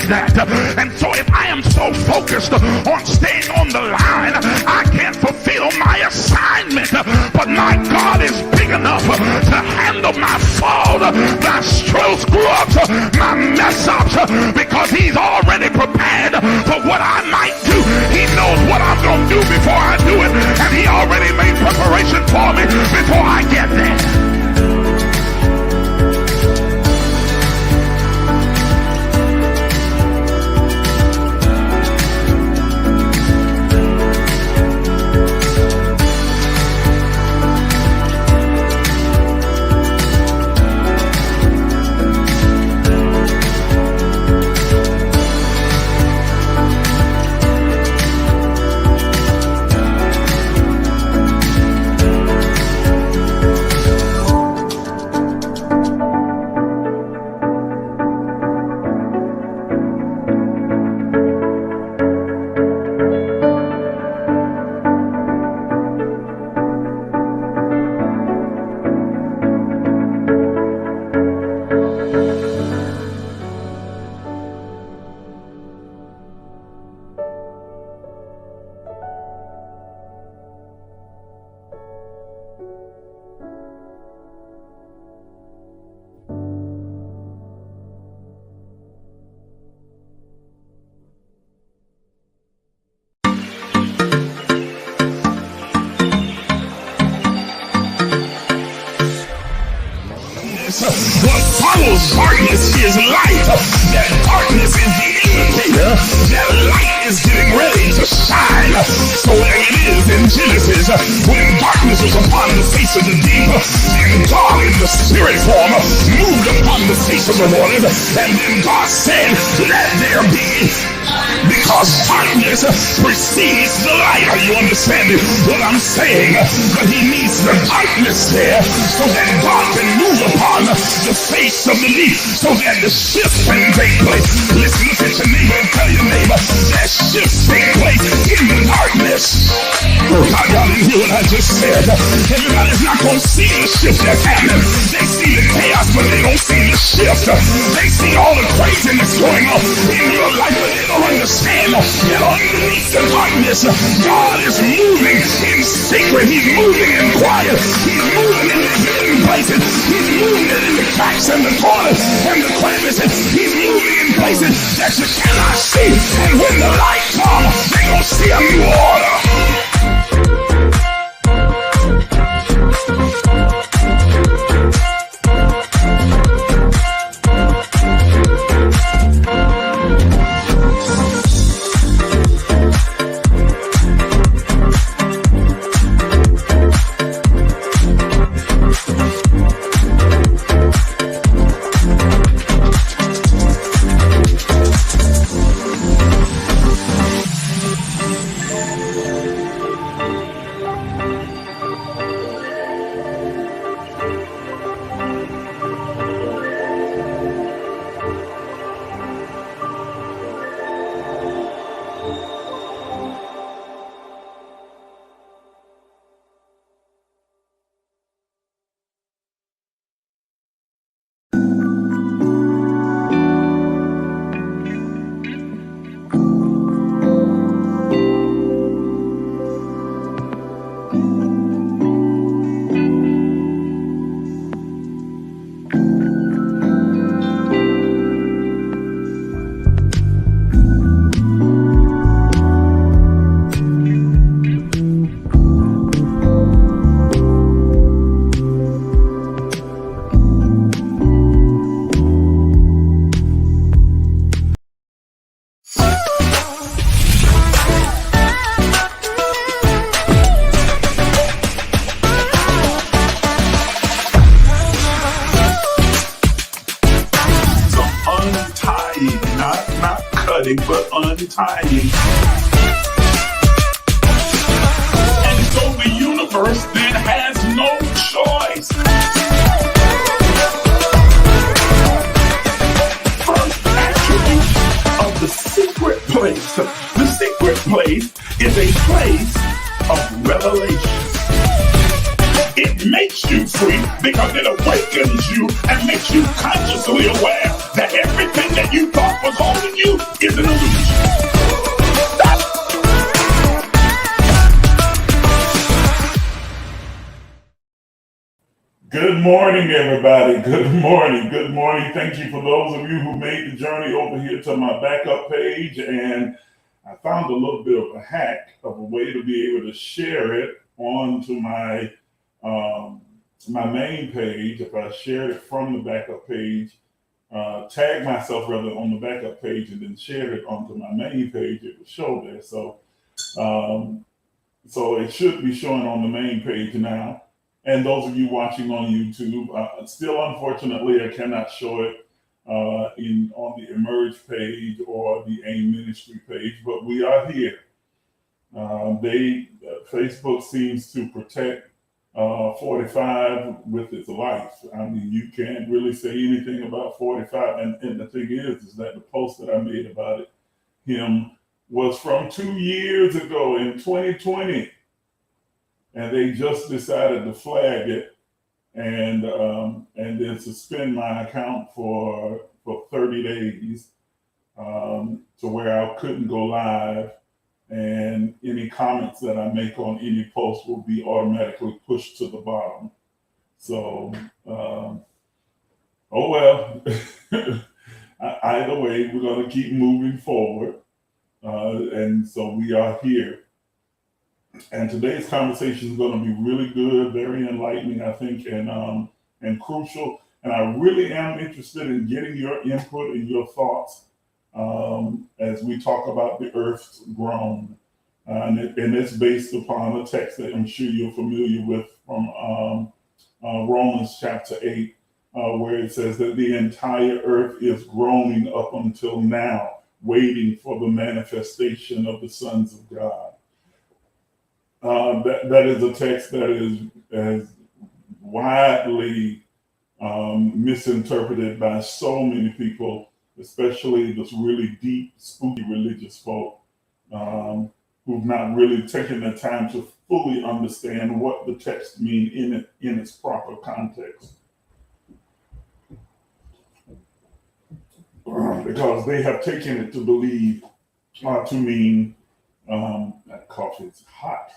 that. And so if I am so focused on staying on the line, I can't fulfill my assignment. But my God is big enough to handle my fault, my strokes, grubs, my mess ups, because he's already prepared for what I might do. He knows what I'm going to do before I do it, and he already made preparation for me before I get there. What follows darkness is light. That darkness is the indicator that light is getting ready to shine. So there it is in Genesis, when darkness was upon the face of the deep, and God in the spirit form moved upon the face of the waters, and then God said, let there be. Because darkness precedes the light. Are you understanding what I'm saying? But he needs the darkness there so that God can move upon the face of the deep, so that the shift can take place. Listen, look at your neighbor and tell your neighbor that shift take place in the darkness. Oh God, y'all didn't hear what I just said. Everybody's not going to see the shift that's happening. They see the chaos, but they don't see the shift. They see all the craziness going on in your life, but they don't understand that underneath the darkness, God is moving in secret. He's moving in quiet. He's moving in the hidden places. He's moving in the cracks and the corners and the crevices. He's moving in places that you cannot see. And when the light comes, they're going to see a new order. But untying. And so the universe then has no choice. First attribute of the secret place. The secret place is a place of revelation. It makes you free because it awakens you and makes you consciously aware that everything that you thought was holding you you is an illusion. Good morning, everybody. Good morning. Good morning. Thank you for those of you who made the journey over here to my backup page. And I found a little bit of a hack of a way to be able to share it onto my my main page. If I shared it from the backup page, tag myself rather on the backup page and then share it onto my main page, it would show there. So it should be showing on the main page now. And those of you watching on YouTube, still unfortunately, I cannot show it on the Emerge page or the AIM Ministry page, but we are here. Facebook seems to protect 45 with its life. I mean, you can't really say anything about 45. And the thing is that the post that I made about him was from 2 years ago in 2020. And they just decided to flag it and then suspend my account for 30 days to where I couldn't go live, and any comments that I make on any post will be automatically pushed to the bottom. So, oh well. Either way, we're going to keep moving forward, and so we are here. And today's conversation is going to be really good, very enlightening, I think, and crucial. And I really am interested in getting your input and your thoughts as we talk about the earth's groan. And it's based upon a text that I'm sure you're familiar with from Romans chapter 8, where it says that the entire earth is groaning up until now, waiting for the manifestation of the sons of God. That is a text that is widely misinterpreted by so many people, especially this really deep, spooky religious folk who've not really taken the time to fully understand what the text means in its proper context. Because they have taken it to believe, to mean, that coffee is hot,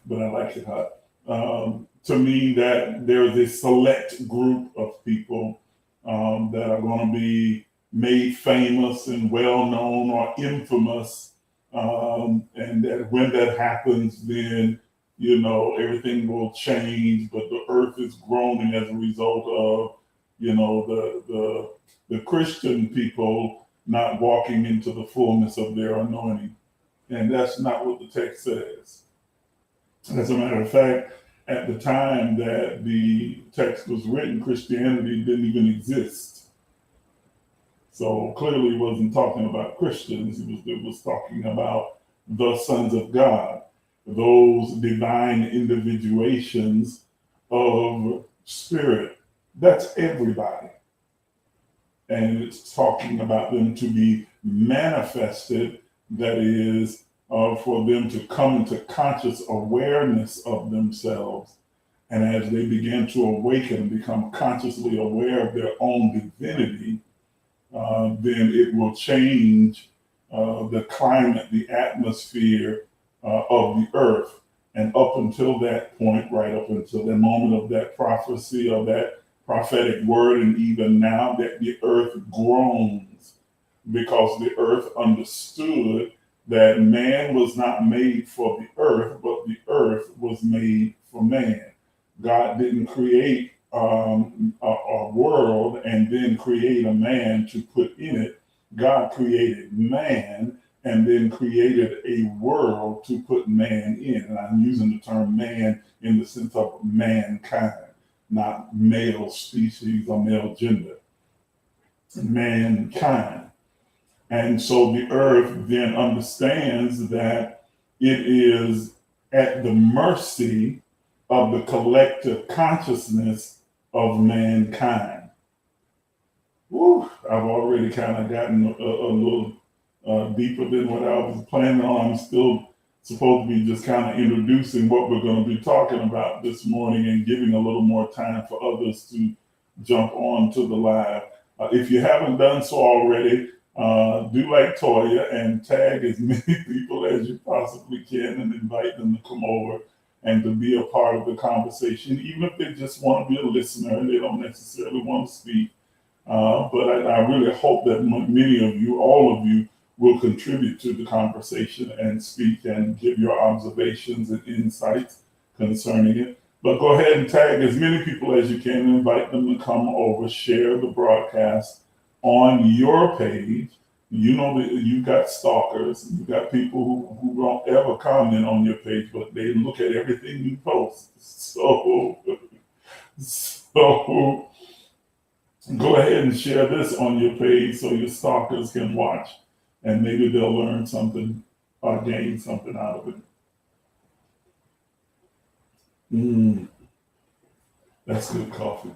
but I like it hot. To mean that there is a select group of people that are going to be made famous and well known or infamous, and that when that happens, then everything will change. But the earth is groaning as a result of the Christian people not walking into the fullness of their anointing. And that's not what the text says. As a matter of fact, at the time that the text was written, Christianity didn't even exist. So clearly it wasn't talking about Christians. It was talking about the sons of God, those divine individuations of spirit. That's everybody. And it's talking about them to be manifested. That is, for them to come into conscious awareness of themselves. And as they begin to awaken and become consciously aware of their own divinity, then it will change the climate, the atmosphere of the earth. And up until that point, right up until the moment of that prophecy, of that prophetic word, and even now, that the earth groans, because the earth understood that man was not made for the earth, but the earth was made for man. God didn't create a world and then create a man to put in it. God created man and then created a world to put man in. And I'm using the term man in the sense of mankind, not male species or male gender. Mankind. And so the earth then understands that it is at the mercy of the collective consciousness of mankind. Woo, I've already kind of gotten a little deeper than what I was planning on. I'm still supposed to be just kind of introducing what we're going to be talking about this morning and giving a little more time for others to jump on to the live. If you haven't done so already, do like Toya and tag as many people as you possibly can and invite them to come over and to be a part of the conversation, even if they just want to be a listener and they don't necessarily want to speak. But I really hope that many of you, all of you, will contribute to the conversation and speak and give your observations and insights concerning it. But go ahead and tag as many people as you can, invite them to come over, share the broadcast on your page. You know that you got stalkers, you got people who don't ever comment on your page, but they look at everything you post. So go ahead and share this on your page so your stalkers can watch, and maybe they'll learn something or gain something out of it. That's good coffee.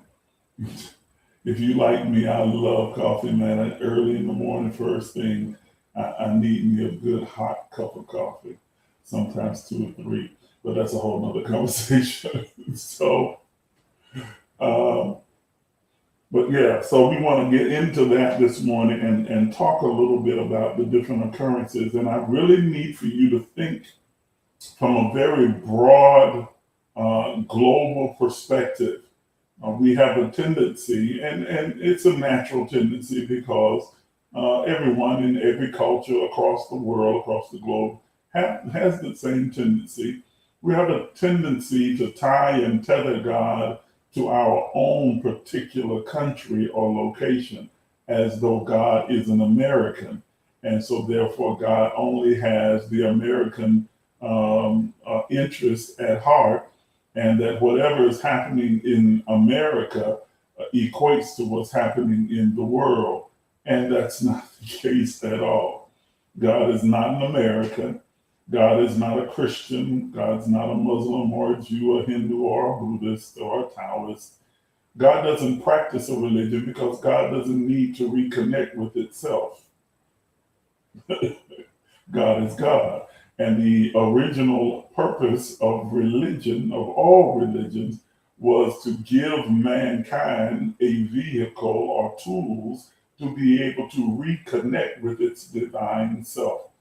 If you like me, I love coffee, man. Early in the morning, first thing, I need me a good hot cup of coffee, sometimes 2 or 3, but that's a whole nother conversation. But yeah, so we want to get into that this morning and talk a little bit about the different occurrences. And I really need for you to think from a very broad, global perspective. We have a tendency, and it's a natural tendency because everyone in every culture across the world, across the globe, has the same tendency. We have a tendency to tie and tether God to our own particular country or location, as though God is an American. And so therefore God only has the American interest at heart, and that whatever is happening in America equates to what's happening in the world. And that's not the case at all. God is not an American. God is not a Christian. God's not a Muslim or a Jew, a Hindu or a Buddhist or a Taoist. God doesn't practice a religion because God doesn't need to reconnect with itself. God is God. And the original purpose of religion, of all religions, was to give mankind a vehicle or tools to be able to reconnect with its divine self.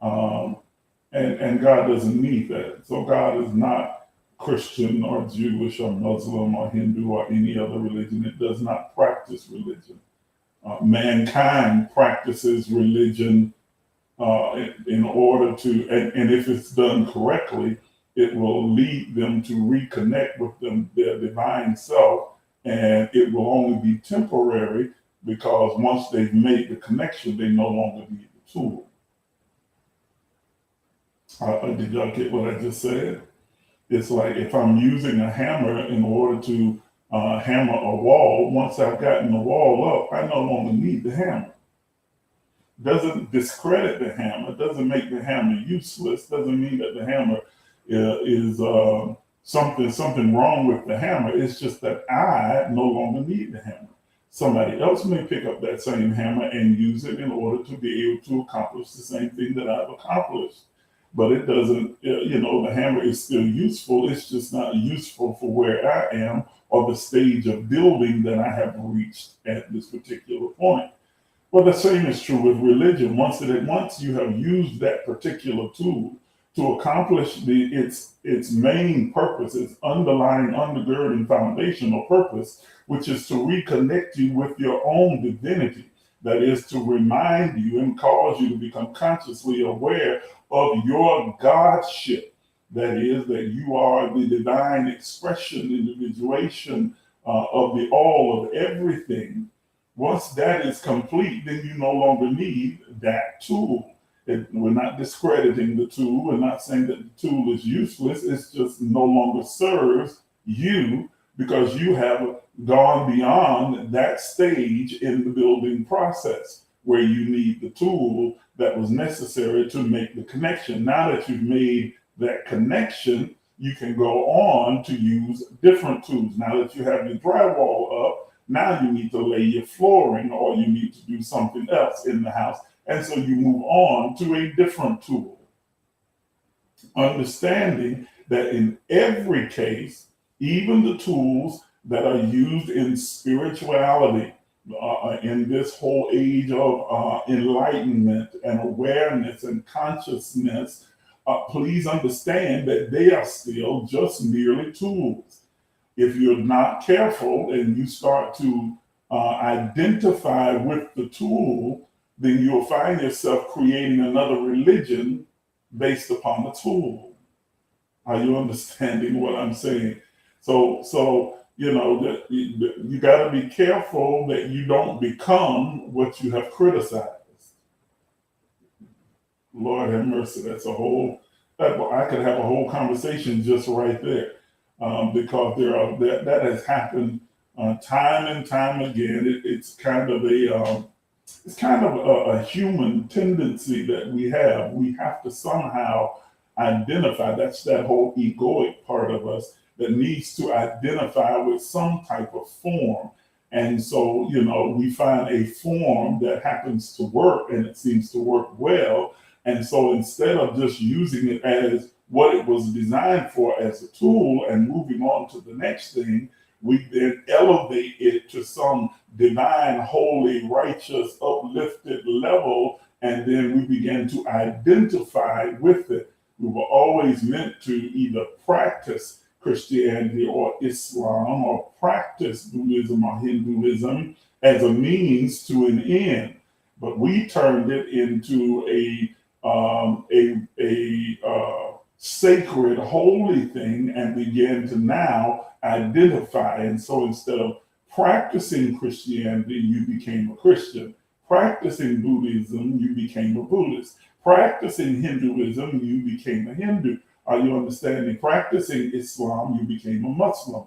And God doesn't need that. So God is not Christian or Jewish or Muslim or Hindu or any other religion. It does not practice religion. Mankind practices religion in order to, and if it's done correctly, it will lead them to reconnect with their divine self, and it will only be temporary because once they've made the connection, they no longer need the tool. Did y'all get what I just said? It's like if I'm using a hammer in order to hammer a wall, once I've gotten the wall up, I no longer need the hammer. Doesn't discredit the hammer, doesn't make the hammer useless, doesn't mean that the hammer is something wrong with the hammer. It's just that I no longer need the hammer. Somebody else may pick up that same hammer and use it in order to be able to accomplish the same thing that I've accomplished. But it doesn't, the hammer is still useful. It's just not useful for where I am or the stage of building that I have reached at this particular point. Well, the same is true with religion. Once you have used that particular tool to accomplish its main purpose, its underlying, undergirding, foundational purpose, which is to reconnect you with your own divinity, that is to remind you and cause you to become consciously aware of your Godship. That is, that you are the divine expression, individuation of the all of everything. Once that is complete, then you no longer need that tool. We're not discrediting the tool. We're not saying that the tool is useless. It's just no longer serves you because you have gone beyond that stage in the building process where you need the tool that was necessary to make the connection. Now that you've made that connection, you can go on to use different tools. Now that you have your drywall up, now you need to lay your flooring or you need to do something else in the house. And so you move on to a different tool. Understanding that in every case, even the tools that are used in spirituality, in this whole age of enlightenment and awareness and consciousness, please understand that they are still just merely tools. If you're not careful and you start to identify with the tool, then you'll find yourself creating another religion based upon the tool. Are you understanding what I'm saying? So you know that you got to be careful that you don't become what you have criticized. Lord have mercy. That's a whole. I could have a whole conversation just right there, because that has happened time and time again. It's kind of a human tendency that we have. We have to somehow identify. That's that whole egoic part of us that needs to identify with some type of form. And so, we find a form that happens to work and it seems to work well. And so instead of just using it as what it was designed for as a tool and moving on to the next thing, we then elevate it to some divine, holy, righteous, uplifted level, and then we begin to identify with it. We were always meant to either practice Christianity or Islam or practice Buddhism or Hinduism as a means to an end, but we turned it into a sacred, holy thing and began to now identify. And so instead of practicing Christianity, you became a Christian. Practicing Buddhism, you became a Buddhist. Practicing Hinduism, you became a Hindu. Are you understanding? Practicing Islam, you became a Muslim.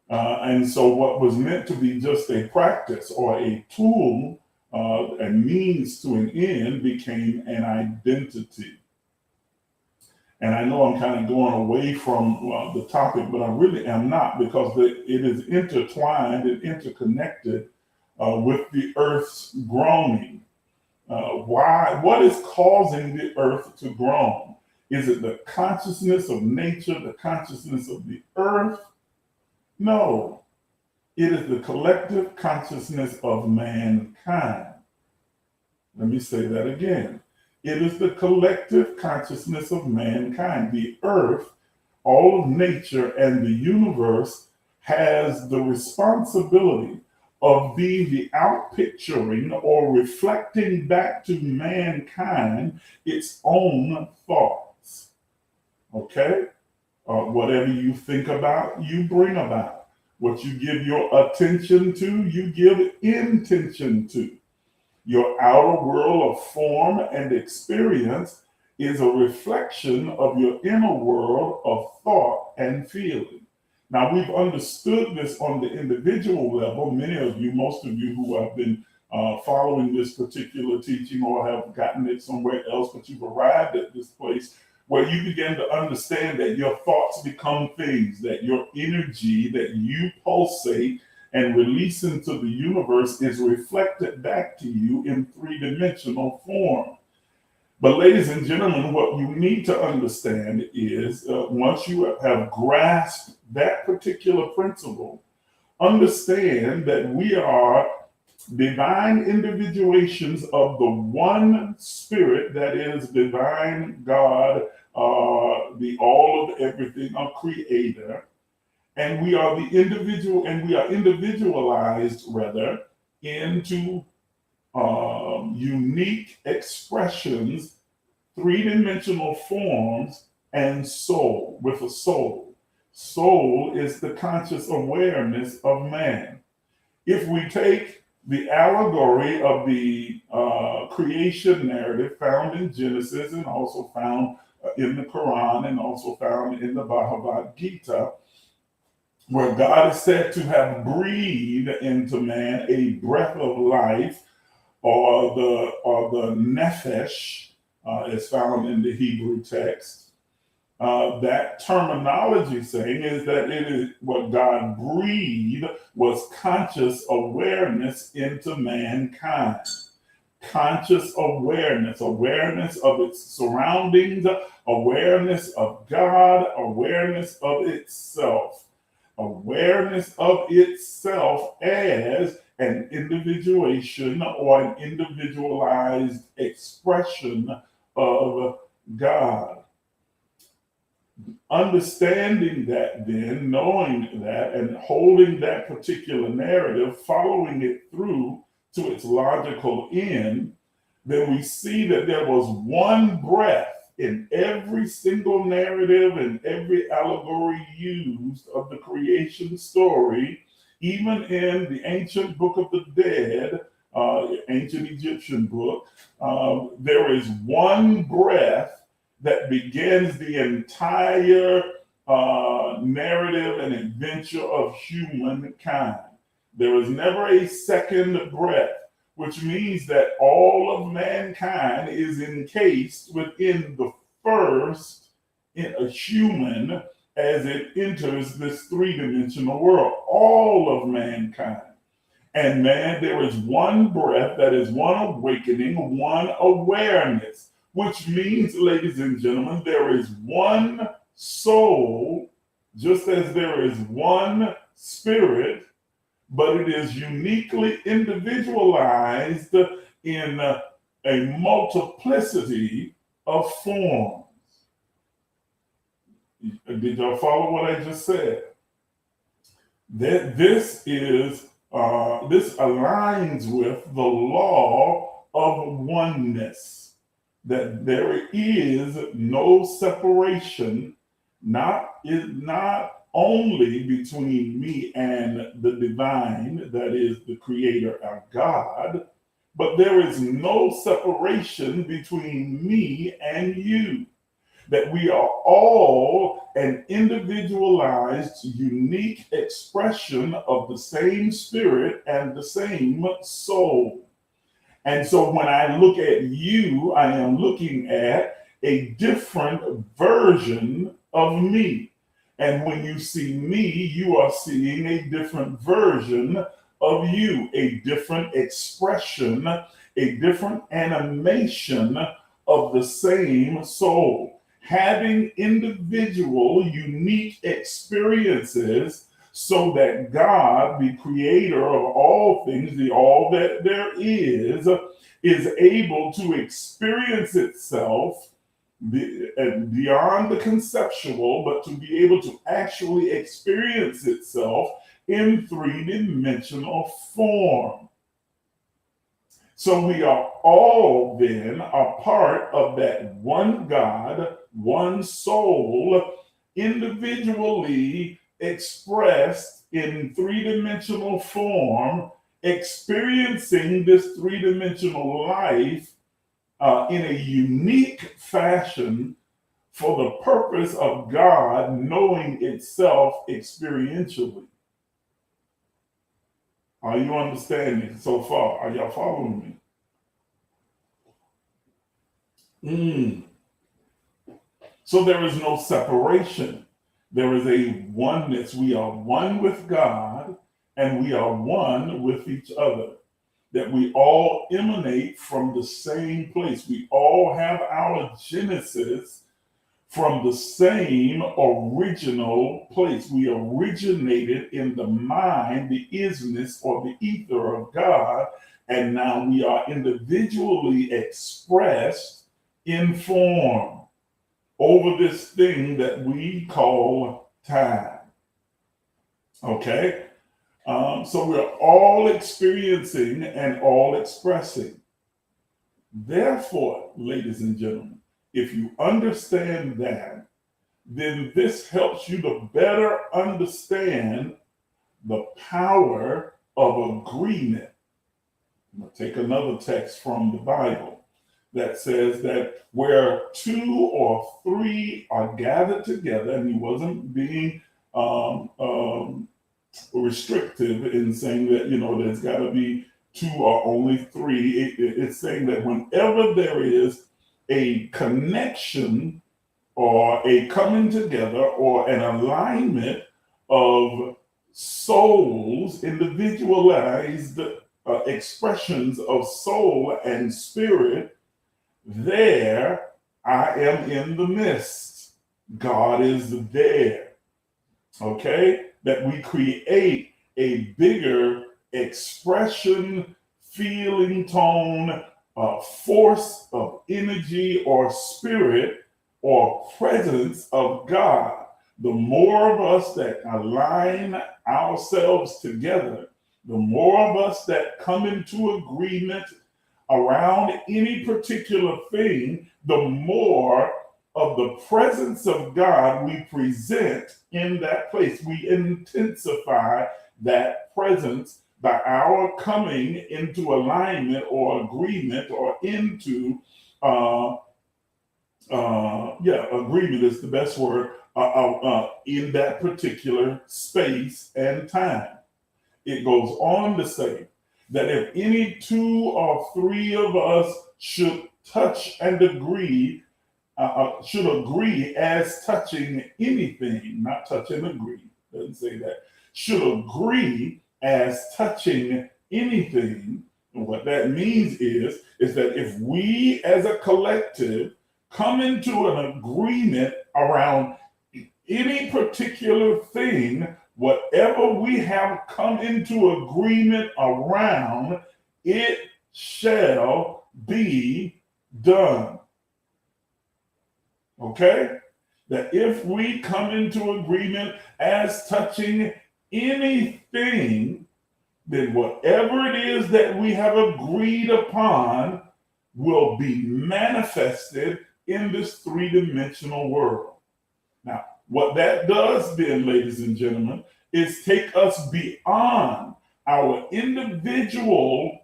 And so what was meant to be just a practice or a tool, a means to an end, became an identity. And I know I'm kind of going away from the topic, but I really am not, because it is intertwined and interconnected with the earth's groaning. What is causing the earth to groan? Is it the consciousness of nature, the consciousness of the earth? No, it is the collective consciousness of mankind. Let me say that again. It is the collective consciousness of mankind. The earth, all of nature, and the universe has the responsibility of being the outpicturing or reflecting back to mankind its own thoughts. Okay? Whatever you think about, you bring about. What you give your attention to, you give intention to. Your outer world of form and experience is a reflection of your inner world of thought and feeling. Now, we've understood this on the individual level. Many of you, most of you who have been following this particular teaching or have gotten it somewhere else, but you've arrived at this place where you begin to understand that your thoughts become things, that your energy that you pulsate and release into the universe is reflected back to you in three-dimensional form. But ladies and gentlemen, what you need to understand is once you have grasped that particular principle, understand that we are divine individuations of the one spirit that is divine God, the all of everything, a creator. And we are the individual, and we are individualized rather into unique expressions, three-dimensional forms, and soul, with a soul. Soul is the conscious awareness of man. If we take the allegory of the creation narrative found in Genesis and also found in the Quran and also found in the Bhagavad Gita, where God is said to have breathed into man a breath of life, or the nephesh, is found in the Hebrew text. That terminology saying is that it is what God breathed was conscious awareness into mankind. Conscious awareness of its surroundings, awareness of God, awareness of itself. Awareness of itself as an individuation or an individualized expression of God. Understanding that, then, knowing that, and holding that particular narrative, following it through to its logical end, then we see that there was one breath in every single narrative and every allegory used of the creation story, even in the ancient Book of the Dead, ancient Egyptian book. There is one breath that begins the entire narrative and adventure of humankind. There is never a second breath, which means that all of mankind is encased within the first in a human as it enters this three-dimensional world. All of mankind. And man, there is one breath, that is one awakening, one awareness, which means, ladies and gentlemen, there is one soul, just as there is one spirit, but it is uniquely individualized in a multiplicity of forms. Did y'all follow what I just said? That this aligns with the law of oneness, that there is no separation, not only between me and the divine, that is the creator of God, but there is no separation between me and you, that we are all an individualized, unique expression of the same spirit and the same soul. And so when I look at you, I am looking at a different version of me. And when you see me, you are seeing a different version of you, a different expression, a different animation of the same soul, having individual, unique experiences, so that God, the creator of all things, the all that there is able to experience itself beyond the conceptual, but to be able to actually experience itself in three-dimensional form. So we are all then a part of that one God, one soul, individually expressed in three-dimensional form, experiencing this three-dimensional life in a unique fashion for the purpose of God knowing itself experientially. Are you understanding so far? Are y'all following me? So there is no separation. There is a oneness. We are one with God and we are one with each other. That we all emanate from the same place. We all have our genesis from the same original place. We originated in the mind, the isness or the ether of God, and now we are individually expressed in form over this thing that we call time. Okay? So we're all experiencing and all expressing. Therefore, ladies and gentlemen, if you understand that, then this helps you to better understand the power of agreement. I'm going to take another text from the Bible that says that where two or three are gathered together, and he wasn't being restrictive in saying that, there's got to be two or only three. It's saying that whenever there is a connection or a coming together or an alignment of souls, individualized expressions of soul and spirit, there I am in the midst. God is there. Okay? That we create a bigger expression, feeling, tone, force of energy or spirit or presence of God. The more of us that align ourselves together, the more of us that come into agreement around any particular thing, the more of the presence of God we present in that place. We intensify that presence by our coming into alignment or agreement or into, agreement is the best word, in that particular space and time. It goes on to say that if any two or three of us should touch and agree, should agree as touching anything, not touch and agree, doesn't say that, should agree as touching anything. And what that means is that if we as a collective come into an agreement around any particular thing, whatever we have come into agreement around, it shall be done. Okay? That if we come into agreement as touching anything, then whatever it is that we have agreed upon will be manifested in this three-dimensional world. Now, what that does then, ladies and gentlemen, is take us beyond our individual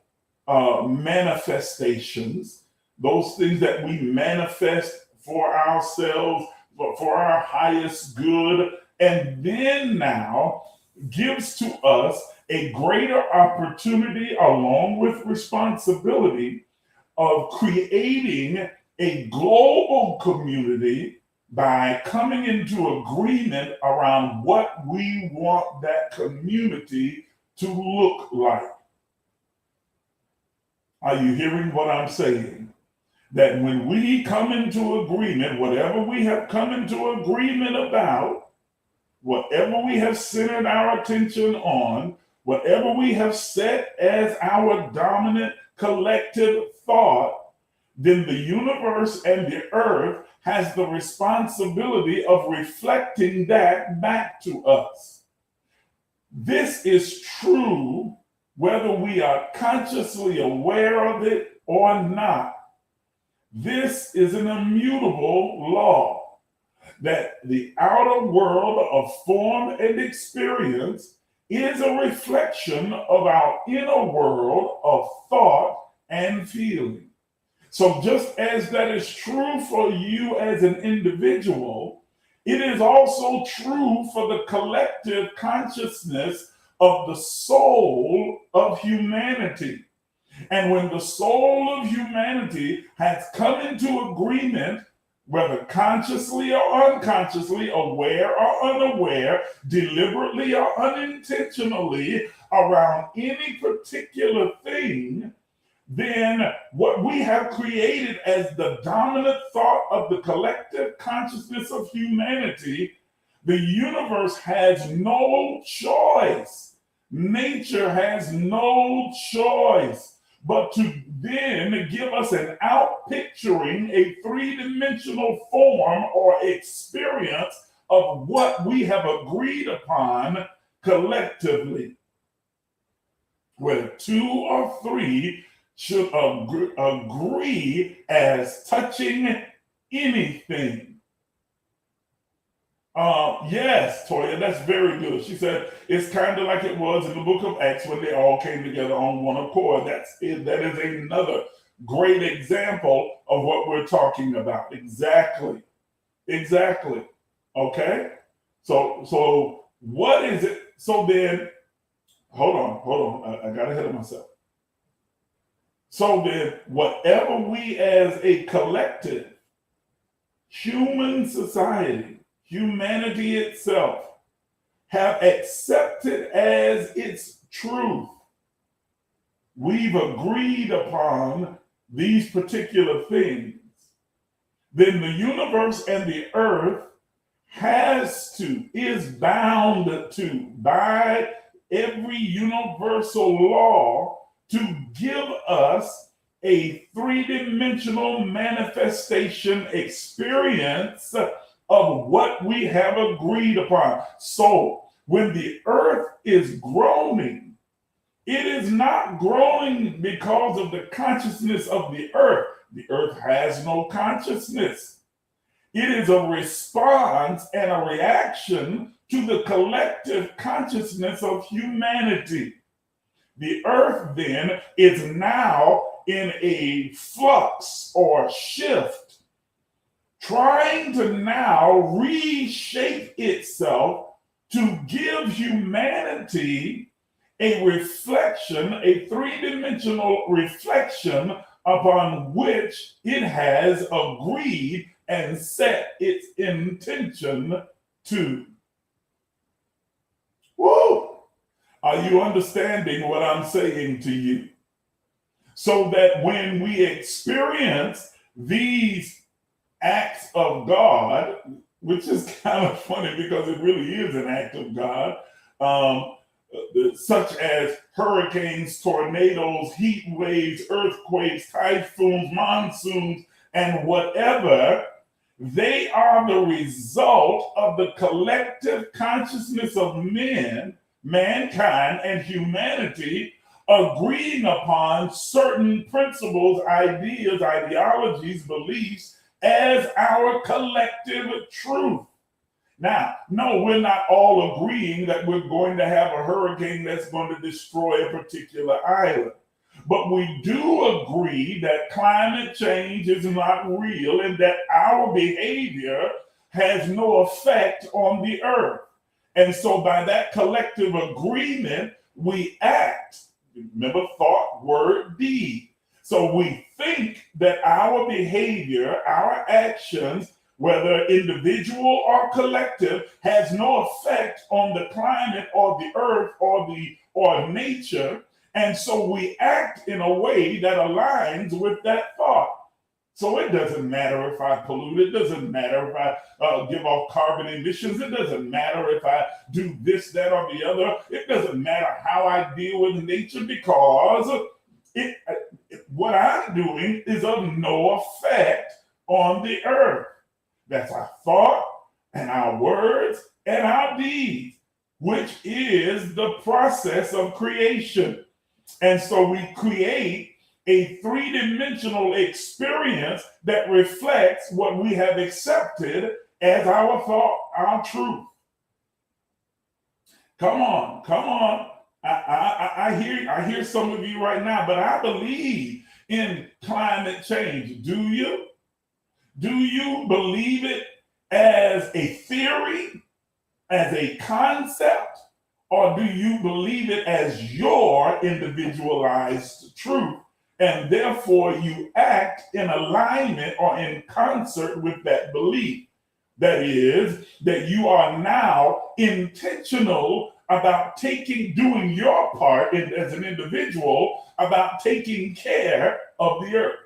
manifestations, those things that we manifest for ourselves, for our highest good, and then now gives to us a greater opportunity along with responsibility of creating a global community by coming into agreement around what we want that community to look like. Are you hearing what I'm saying? That when we come into agreement, whatever we have come into agreement about, whatever we have centered our attention on, whatever we have set as our dominant collective thought, then the universe and the earth has the responsibility of reflecting that back to us. This is true whether we are consciously aware of it or not. This is an immutable law that the outer world of form and experience is a reflection of our inner world of thought and feeling. So just as that is true for you as an individual, it is also true for the collective consciousness of the soul of humanity. And when the soul of humanity has come into agreement, whether consciously or unconsciously, aware or unaware, deliberately or unintentionally, around any particular thing, then what we have created as the dominant thought of the collective consciousness of humanity, the universe has no choice. Nature has no choice but to then give us an outpicturing, a three-dimensional form or experience of what we have agreed upon collectively. Where two or three should agree as touching anything. Yes, Toya, that's very good. She said it's kind of like it was in the book of Acts when they all came together on one accord. That is another great example of what we're talking about. Exactly. Okay. So what is it? So then, hold on. I got ahead of myself. So then, whatever we as a collective, human society, humanity itself, have accepted as its truth, we've agreed upon these particular things, then the universe and the earth is bound to, by every universal law to give us a three-dimensional manifestation experience of what we have agreed upon. So when the earth is groaning, it is not groaning because of the consciousness of the earth. The earth has no consciousness. It is a response and a reaction to the collective consciousness of humanity. The earth then is now in a flux or shift, trying to now reshape itself to give humanity a reflection, a three-dimensional reflection upon which it has agreed and set its intention to. Woo! Are you understanding what I'm saying to you? So that when we experience these acts of God, which is kind of funny because it really is an act of God, such as hurricanes, tornadoes, heat waves, earthquakes, typhoons, monsoons, and whatever, they are the result of the collective consciousness of mankind, and humanity agreeing upon certain principles, ideas, ideologies, beliefs as our collective truth. Now, no, we're not all agreeing that we're going to have a hurricane that's going to destroy a particular island. But we do agree that climate change is not real and that our behavior has no effect on the earth. And so by that collective agreement, we act. Remember, thought, word, deed. So we think that our behavior, our actions, whether individual or collective, has no effect on the climate or the earth or nature. And so we act in a way that aligns with that thought. So it doesn't matter if I pollute, it doesn't matter if I give off carbon emissions, it doesn't matter if I do this, that, or the other. It doesn't matter how I deal with nature because what I'm doing is of no effect on the earth. That's our thought and our words and our deeds, which is the process of creation. And so we create a three-dimensional experience that reflects what we have accepted as our thought, our truth. Come on, come on. I hear some of you right now, but I believe in climate change. Do you? Do you believe it as a theory, as a concept, or do you believe it as your individualized truth? And therefore you act in alignment or in concert with that belief. That is, that you are now intentional about doing your part as an individual about taking care of the earth.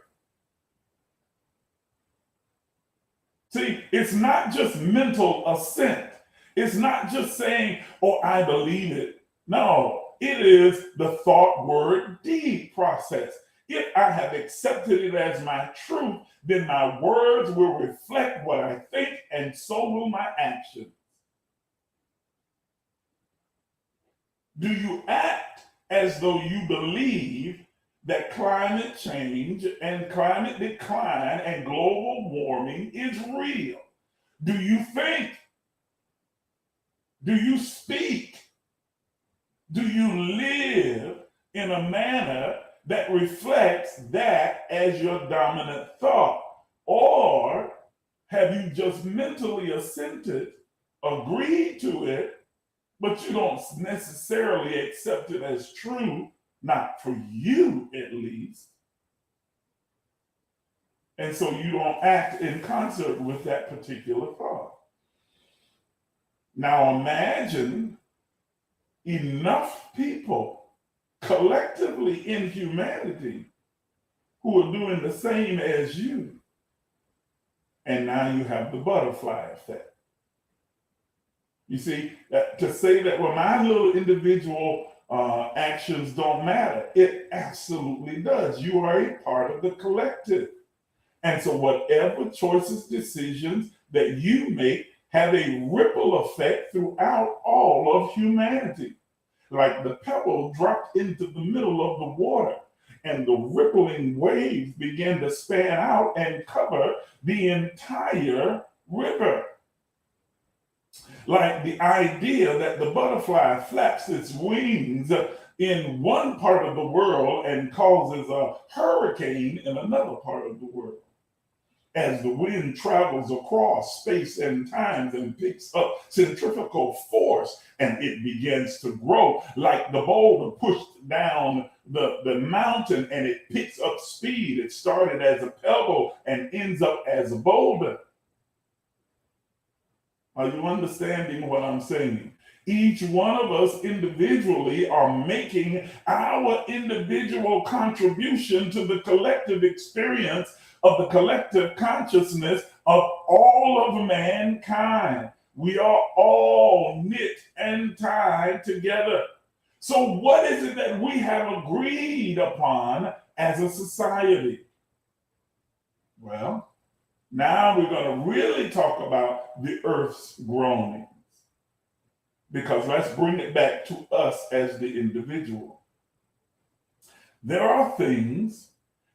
See, it's not just mental assent. It's not just saying, oh, I believe it. No, it is the thought, word, deed process. If I have accepted it as my truth, then my words will reflect what I think, and so will my actions. Do you act as though you believe that climate change and climate decline and global warming is real? Do you think? Do you speak? Do you live in a manner that reflects that as your dominant thought? Or have you just mentally assented, agreed to it, but you don't necessarily accept it as true, not for you at least? And so you don't act in concert with that particular thought. Now imagine enough people collectively in humanity who are doing the same as you. And now you have the butterfly effect. You see, to say that, well, my little individual actions don't matter, it absolutely does. You are a part of the collective. And so whatever choices, decisions that you make have a ripple effect throughout all of humanity. Like the pebble dropped into the middle of the water, and the rippling waves began to span out and cover the entire river. Like the idea that the butterfly flaps its wings in one part of the world and causes a hurricane in another part of the world. As the wind travels across space and time and picks up centrifugal force, and it begins to grow like the boulder pushed down the mountain, and it picks up speed. It started as a pebble and ends up as a boulder. Are you understanding what I'm saying? Each one of us individually are making our individual contribution to the collective experience of the collective consciousness of all of mankind. We are all knit and tied together. So what is it that we have agreed upon as a society? Well, now we're going to really talk about the earth's groanings, because let's bring it back to us as the individual. There are things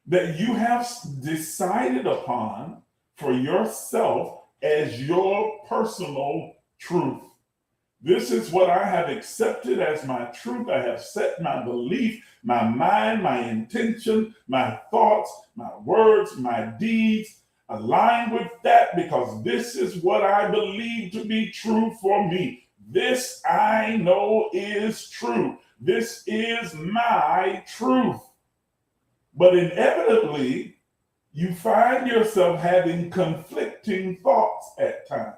that you have decided upon for yourself as your personal truth. This is what I have accepted as my truth. I have set my belief, my mind, my intention, my thoughts, my words, my deeds align with that, because this is what I believe to be true for me. This I know is true. This is my truth. But inevitably, you find yourself having conflicting thoughts at times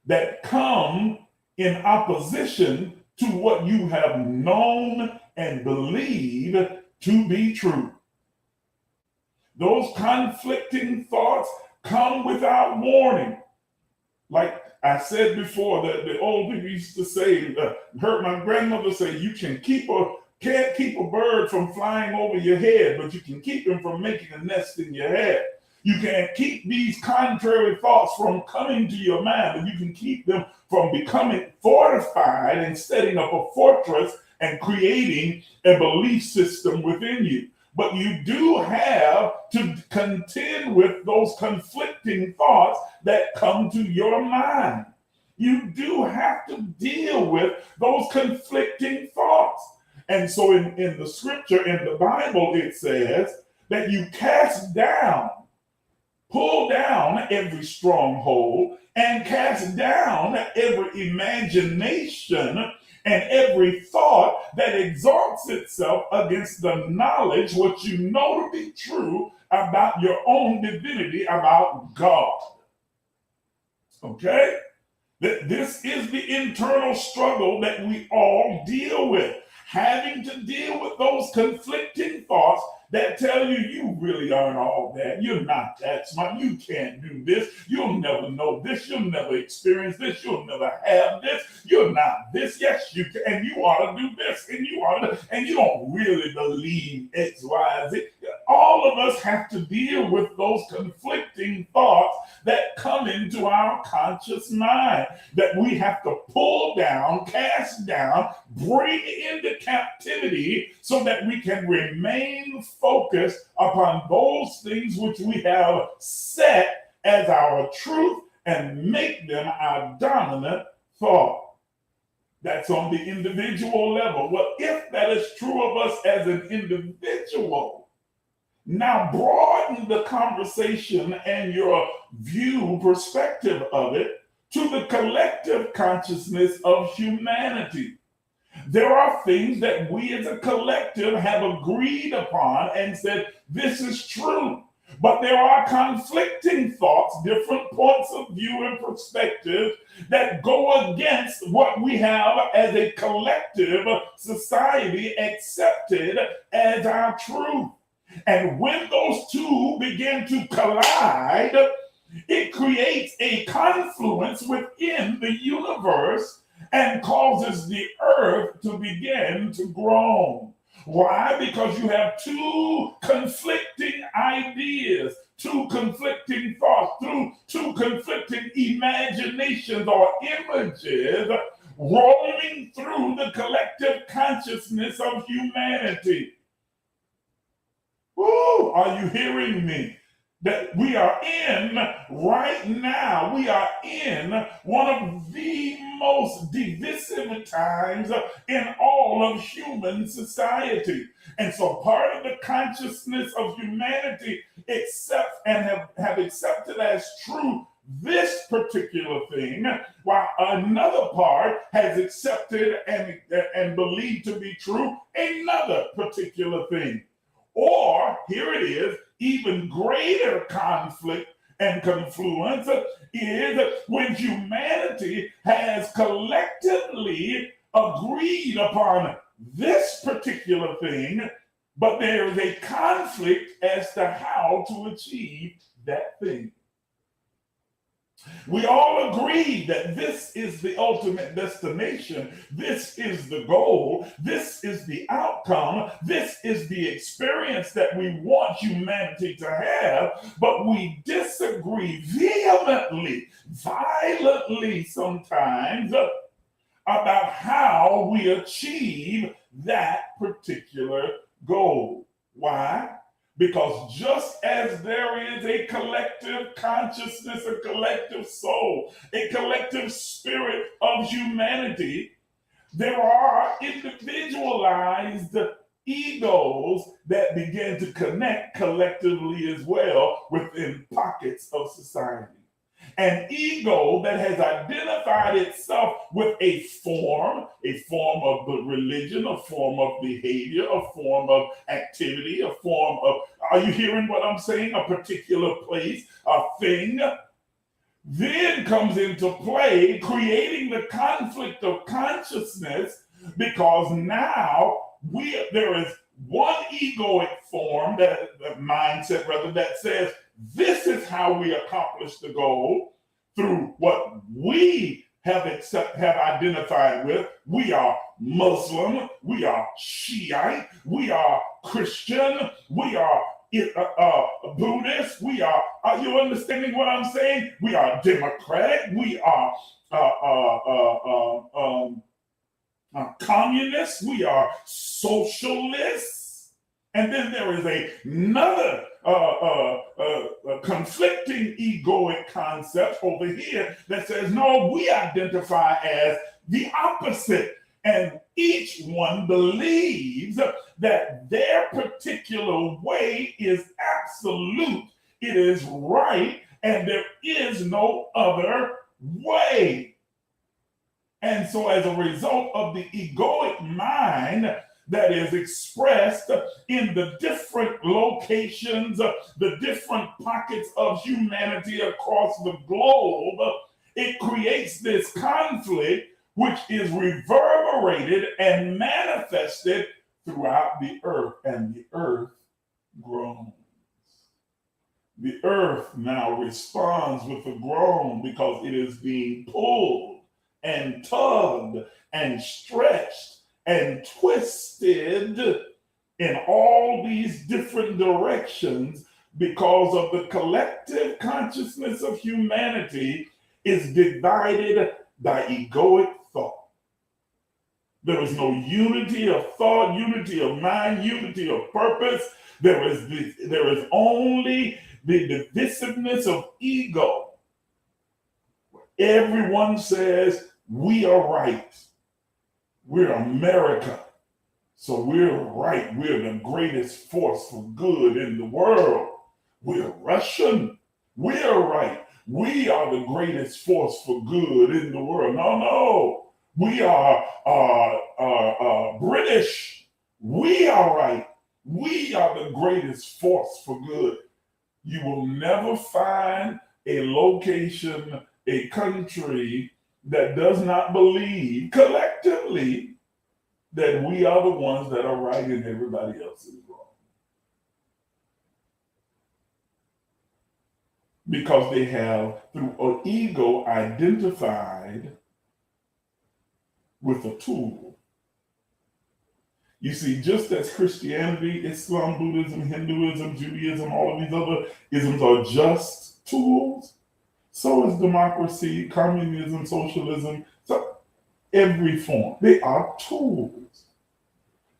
that come in opposition to what you have known and believe to be true. Those conflicting thoughts come without warning. Like I said before, the old people used to say, heard my grandmother say, you can't keep a bird from flying over your head, but you can keep him from making a nest in your head. You can't keep these contrary thoughts from coming to your mind, but you can keep them from becoming fortified and setting up a fortress and creating a belief system within you. But you do have to contend with those conflicting thoughts that come to your mind. You do have to deal with those conflicting thoughts. And so in the scripture, in the Bible, it says that you cast down, pull down every stronghold, and cast down every imagination and every thought that exalts itself against the knowledge, what you know to be true about your own divinity, about God. Okay? This is the internal struggle that we all deal with. Having to deal with those conflicting thoughts that tell you you really aren't all that. You're not that smart. You can't do this. You'll never know this. You'll never experience this. You'll never have this. You're not this. Yes, you can. And you ought to do this. And you ought to. And you don't really believe X, Y, Z. All of us have to deal with those conflicting thoughts that come into our conscious mind that we have to pull down, cast down, bring into captivity so that we can remain focused upon those things which we have set as our truth and make them our dominant thought. That's on the individual level. Well, if that is true of us as an individual, now broaden the conversation and your view, perspective of it to the collective consciousness of humanity. There are things that we as a collective have agreed upon and said, this is true. But there are conflicting thoughts, different points of view and perspective that go against what we have as a collective society accepted as our truth. And when those two begin to collide, It creates a confluence within the universe and causes the earth to begin to groan. Why? Because you have two conflicting ideas, two conflicting thoughts, two conflicting imaginations or images rolling through the collective consciousness of humanity. Woo, are you hearing me? That we are in right now, we are in one of the most divisive times in all of human society. And so part of the consciousness of humanity accept and have accepted as true this particular thing, while another part has accepted and believed to be true another particular thing. Or, here it is, even greater conflict and confluence is when humanity has collectively agreed upon this particular thing, but there is a conflict as to how to achieve that thing. We all agree that this is the ultimate destination. This is the goal. This is the outcome. This is the experience that we want humanity to have, but we disagree vehemently, violently sometimes about how we achieve that particular goal. Why? Because just as there is a collective consciousness, a collective soul, a collective spirit of humanity, there are individualized egos that begin to connect collectively as well within pockets of society. An ego that has identified itself with a form of the religion, a form of behavior, a form of activity, a form of, are you hearing what I'm saying? A particular place, a thing, then comes into play, creating the conflict of consciousness, because now there is one egoic form, that mindset rather, that says this is how we accomplish the goal through what we have identified with. We are Muslim, we are Shiite, we are Christian, we are Buddhist, we are you understanding what I'm saying? We are Democratic, we are communists, we are socialists, and then there is another conflicting egoic concept over here that says, no, we identify as the opposite. And each one believes that their particular way is absolute, it is right, and there is no other way. And so as a result of the egoic mind that is expressed in the different locations, the different pockets of humanity across the globe, it creates this conflict which is reverberated and manifested throughout the earth, and the earth groans. The earth now responds with a groan because it is being pulled and tugged and stretched and twisted in all these different directions because of the collective consciousness of humanity is divided by egoic thought. There is no unity of thought, unity of mind, unity of purpose. There is only the divisiveness of ego. Everyone says, we are right. We're America, so we're right. We're the greatest force for good in the world. We're Russian. We're right. We are the greatest force for good in the world. No. We are British. We are right. We are the greatest force for good. You will never find a location, a country that does not believe collectively that we are the ones that are right and everybody else is wrong. because they have, through an ego, identified with a tool. You see, just as Christianity, Islam, Buddhism, Hinduism, Judaism, all of these other isms are just tools, so is democracy, communism, socialism, so every form. They are tools.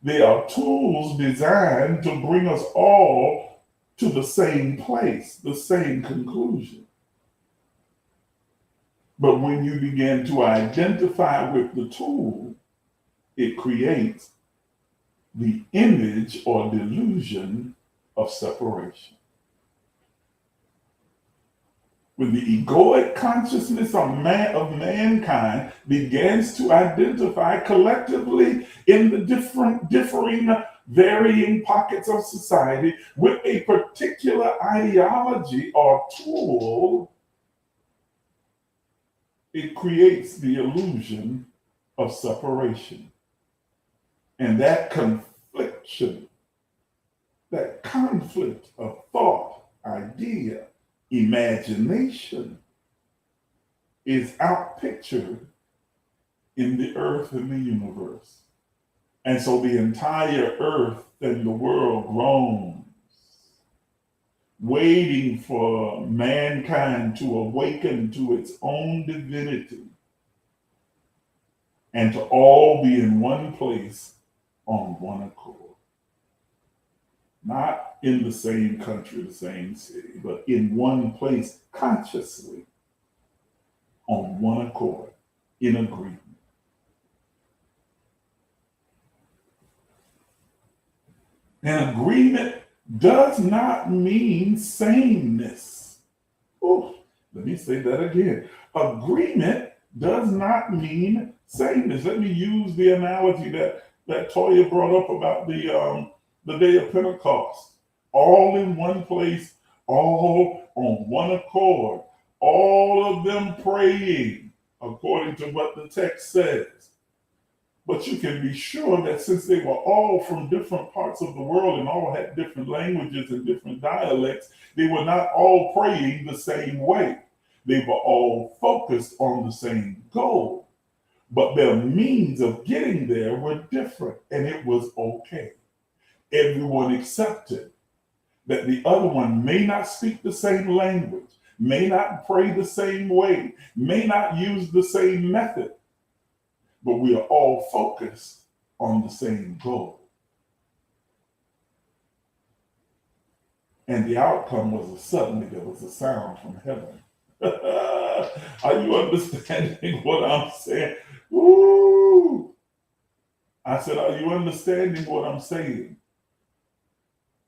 They are tools designed to bring us all to the same place, the same conclusion. But when you begin to identify with the tool, it creates the image or delusion of separation. When the egoic consciousness of mankind begins to identify collectively in the differing, varying pockets of society with a particular ideology or tool, it creates the illusion of separation. And that confliction, that conflict of thought, idea, imagination is outpictured in the earth and the universe. And so the entire earth and the world groans, waiting for mankind to awaken to its own divinity and to all be in one place on one accord. Not in the same country, the same city, but in one place consciously on one accord, in agreement. And agreement does not mean sameness. Oh, let me say that again. Agreement does not mean sameness. Let me use the analogy that Toya brought up about the day of Pentecost. All in one place, all on one accord, all of them praying according to what the text says. But you can be sure that since they were all from different parts of the world and all had different languages and different dialects, they were not all praying the same way. They were all focused on the same goal, but their means of getting there were different, and it was okay. Everyone accepted that the other one may not speak the same language, may not pray the same way, may not use the same method, but we are all focused on the same goal. And the outcome was suddenly there was a sound from heaven. Are you understanding what I'm saying? Woo! I said, are you understanding what I'm saying?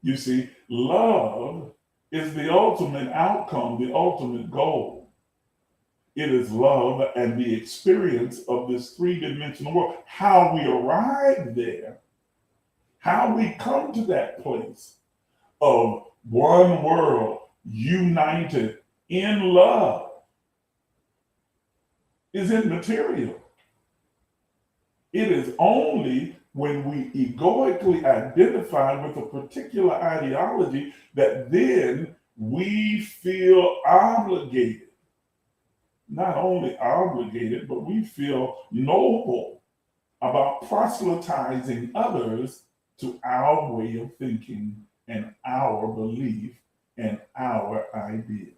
You see, love is the ultimate outcome, the ultimate goal. It is love and the experience of this three-dimensional world. How we arrive there, how we come to that place of one world united in love is immaterial. It is only when we egoically identify with a particular ideology that then we feel obligated. Not only obligated, but we feel noble about proselytizing others to our way of thinking and our belief and our idea.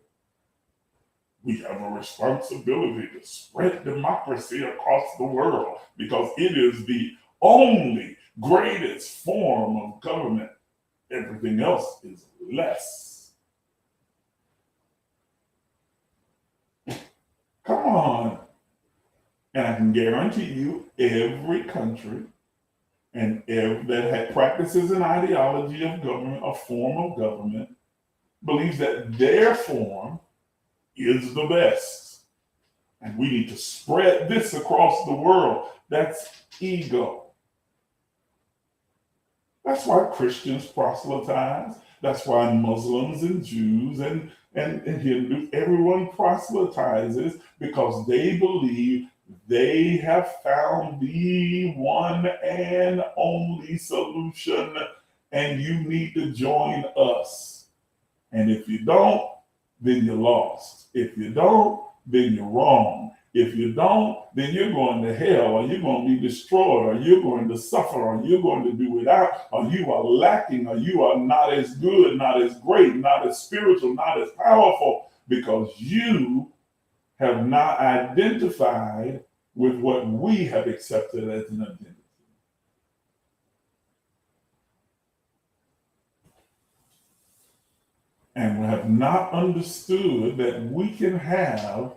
We have a responsibility to spread democracy across the world because it is the only greatest form of government. Everything else is less. Come on. And I can guarantee you every country and that practices an ideology of government, a form of government, believes that their form is the best. And we need to spread this across the world. That's ego. That's why Christians proselytize. That's why Muslims and Jews and Hindus, everyone proselytizes because they believe they have found the one and only solution, and you need to join us. And if you don't, then you're lost. If you don't, then you're wrong. If you don't, then you're going to hell, or you're going to be destroyed, or you're going to suffer, or you're going to be without, or you are lacking, or you are not as good, not as great, not as spiritual, not as powerful, because you have not identified with what we have accepted as an identity. And we have not understood that we can have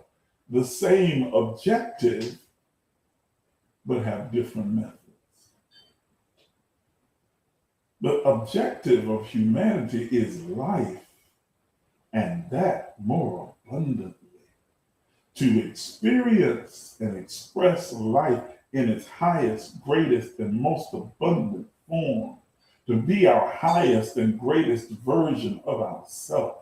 the same objective, but have different methods. The objective of humanity is life, and that more abundantly. To experience and express life in its highest, greatest, and most abundant form. To be our highest and greatest version of ourselves.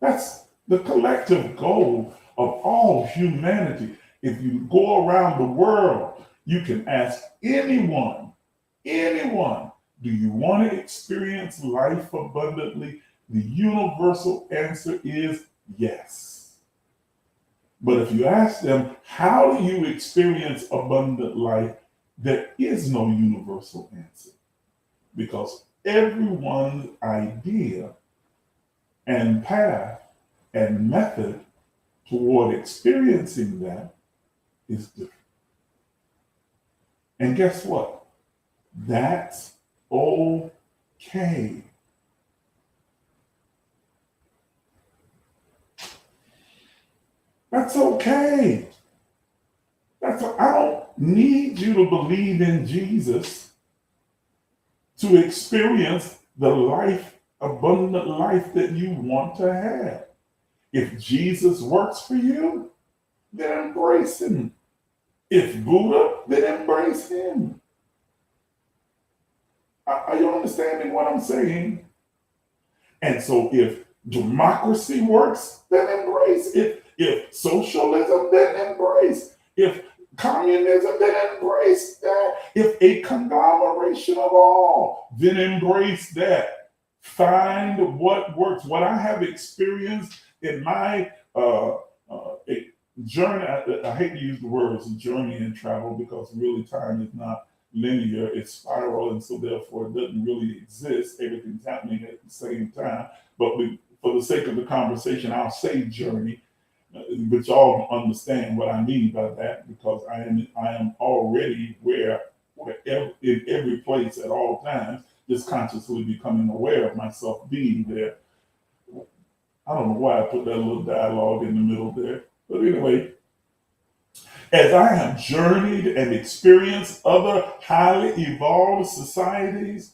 That's the collective goal of all humanity. If you go around the world, you can ask anyone, do you want to experience life abundantly? The universal answer is yes. But if you ask them, how do you experience abundant life? There is no universal answer, because everyone's idea and path and method toward experiencing that is different. And guess what? That's okay. That's okay. I don't need you to believe in Jesus to experience the life, abundant life that you want to have. If Jesus works for you, then embrace him. If Buddha, then embrace him. Are you understanding what I'm saying? And so if democracy works, then embrace it. If socialism, then embrace. If communism, then embrace that. If a conglomeration of all, then embrace that. Find what works. What I have experienced in my journey, I hate to use the words journey and travel, because really time is not linear, it's spiral, and so therefore it doesn't really exist. Everything's happening at the same time. But for the sake of the conversation, I'll say journey, but y'all understand what I mean by that, because I am already wherever, in every place at all times, just consciously becoming aware of myself being there. I don't know why I put that little dialogue in the middle there, but anyway, as I have journeyed and experienced other highly evolved societies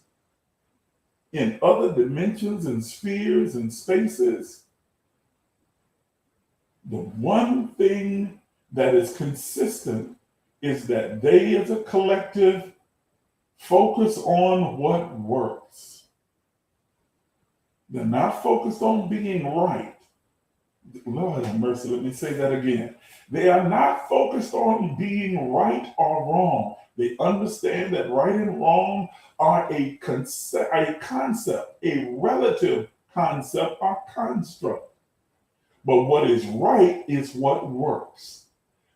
in other dimensions and spheres and spaces, the one thing that is consistent is that they as a collective focus on what works. They're not focused on being right. Lord have mercy, let me say that again. They are not focused on being right or wrong. They understand that right and wrong are a concept, a relative concept or construct. But what is right is what works.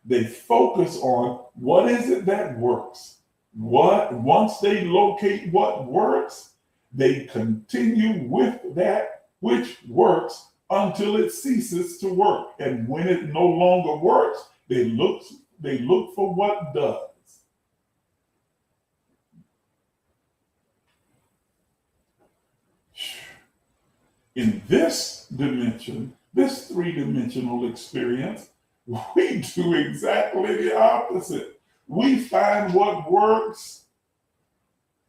They focus on what is it that works. Once they locate what works, they continue with that which works until it ceases to work. And when it no longer works, they look for what does. In this dimension, this three-dimensional experience, we do exactly the opposite. We find what works,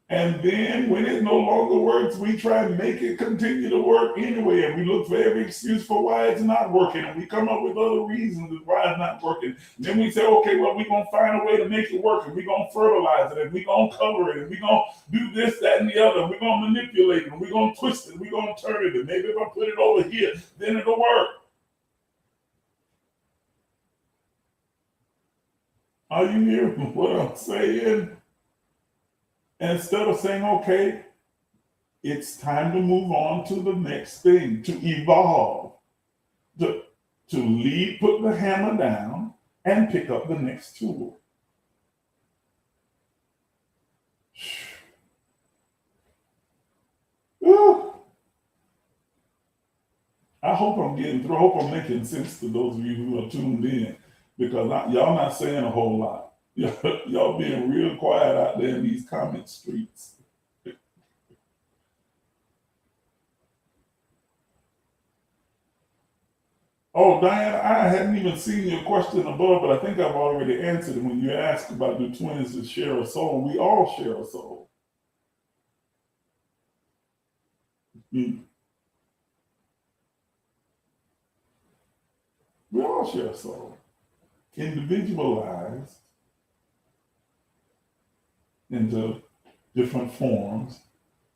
and then when it no longer works, we try and make it continue to work anyway, and we look for every excuse for why it's not working, and we come up with other reasons why it's not working. And then we say, okay, well, we're going to find a way to make it work, and we're going to fertilize it, and we're going to cover it, and we're going to do this, that, and the other, and we're going to manipulate it, and we're going to twist it, and we're going to turn it, and maybe if I put it over here, then it'll work. Are you hearing what I'm saying? And instead of saying, okay, It's time to move on to the next thing, to evolve, to, put the hammer down and pick up the next tool. Whew. I hope I'm getting through. I hope I'm making sense to those of you who are tuned in, because y'all not saying a whole lot. Y'all being real quiet out there in these comment streets. Oh, Diane, I hadn't even seen your question above, but I think I've already answered it when you asked about do twins share a soul. We all share a soul. We all share a soul, individualized into different forms,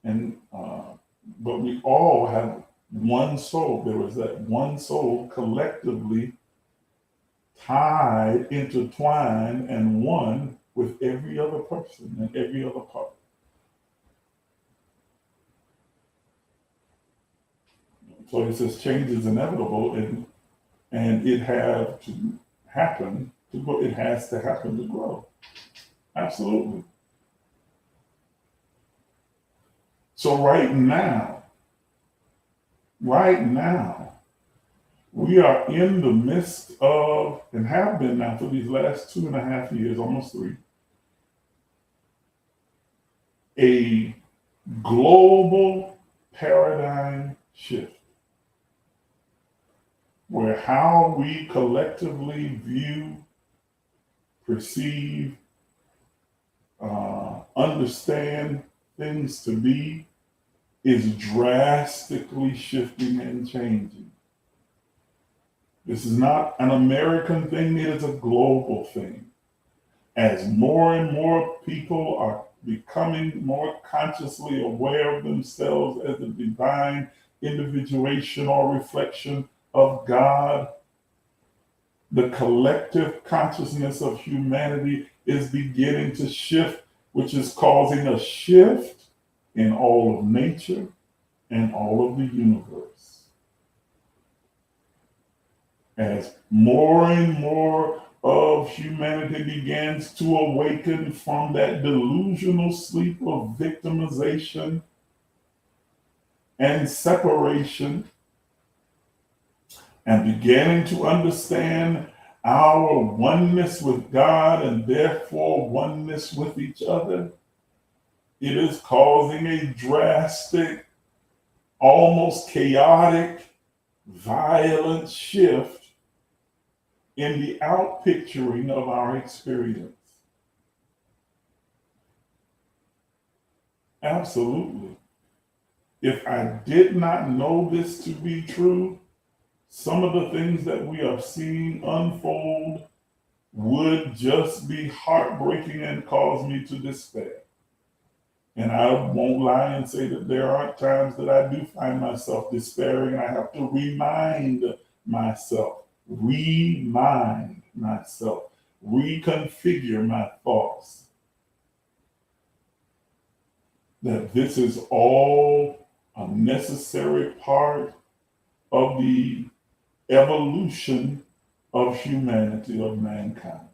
and but we all have one soul. There is that one soul collectively tied, intertwined, and one with every other person and every other part. So it says change is inevitable, and it has to happen to grow. It has to happen to grow. Absolutely. So right now, we are in the midst of, and have been now for these last 2.5 years, almost 3, a global paradigm shift, where how we collectively view, perceive, understand things to be is drastically shifting and changing. This is not an American thing, it is a global thing. As more and more people are becoming more consciously aware of themselves as a divine individuation or reflection of God, the collective consciousness of humanity is beginning to shift, which is causing a shift in all of nature and all of the universe. As more and more of humanity begins to awaken from that delusional sleep of victimization and separation, and beginning to understand our oneness with God and therefore oneness with each other, it is causing a drastic, almost chaotic, violent shift in the outpicturing of our experience. Absolutely. If I did not know this to be true, some of the things that we are seeing unfold would just be heartbreaking and cause me to despair. And I won't lie and say that there aren't times that I do find myself despairing, and I have to remind myself, reconfigure my thoughts that this is all a necessary part of the evolution of humanity, of mankind.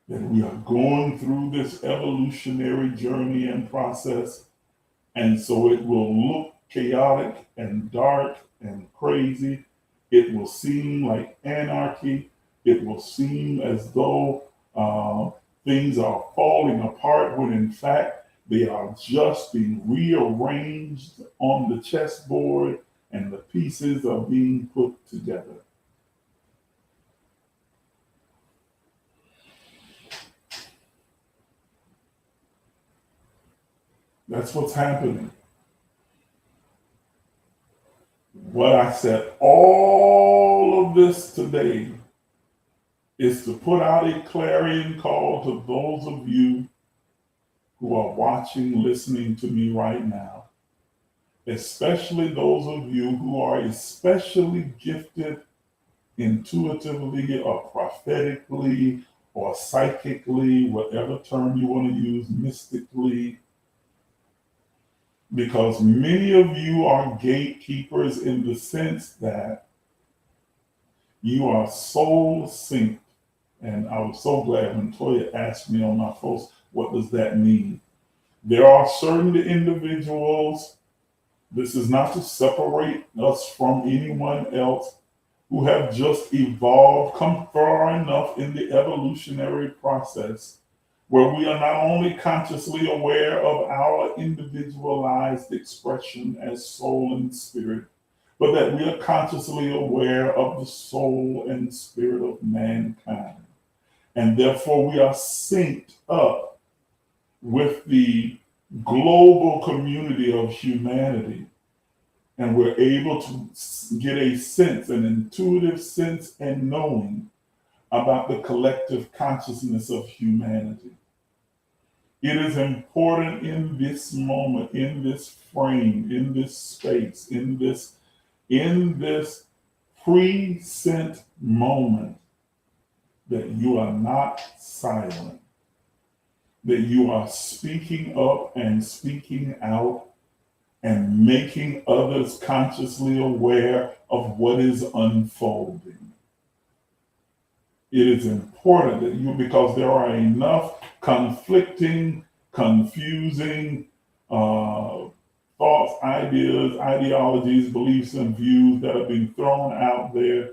That we are going through this evolutionary journey and process, and so it will look chaotic and dark and crazy. It will seem like anarchy. It will seem as though things are falling apart, when in fact they are just being rearranged on the chessboard and the pieces are being put together. That's what's happening. What I said, all of this today is to put out a clarion call to those of you who are watching, listening to me right now, especially those of you who are especially gifted intuitively or prophetically or psychically, whatever term you want to use, mystically. because many of you are gatekeepers in the sense that you are soul synced. And I was so glad when Toya asked me on my post, what does that mean? There are certain individuals, this is not to separate us from anyone else, who have just evolved, come far enough in the evolutionary process where we are not only consciously aware of our individualized expression as soul and spirit, but that we are consciously aware of the soul and spirit of mankind. And therefore, we are synced up with the global community of humanity. And we're able to get a sense, an intuitive sense and knowing about the collective consciousness of humanity. It is important in this moment, in this frame, in this space, in this pre-sent moment, that you are not silent, that you are speaking up and speaking out and making others consciously aware of what is unfolding. It is important that you, because there are enough conflicting, confusing thoughts, ideas, ideologies, beliefs, and views that are being thrown out there.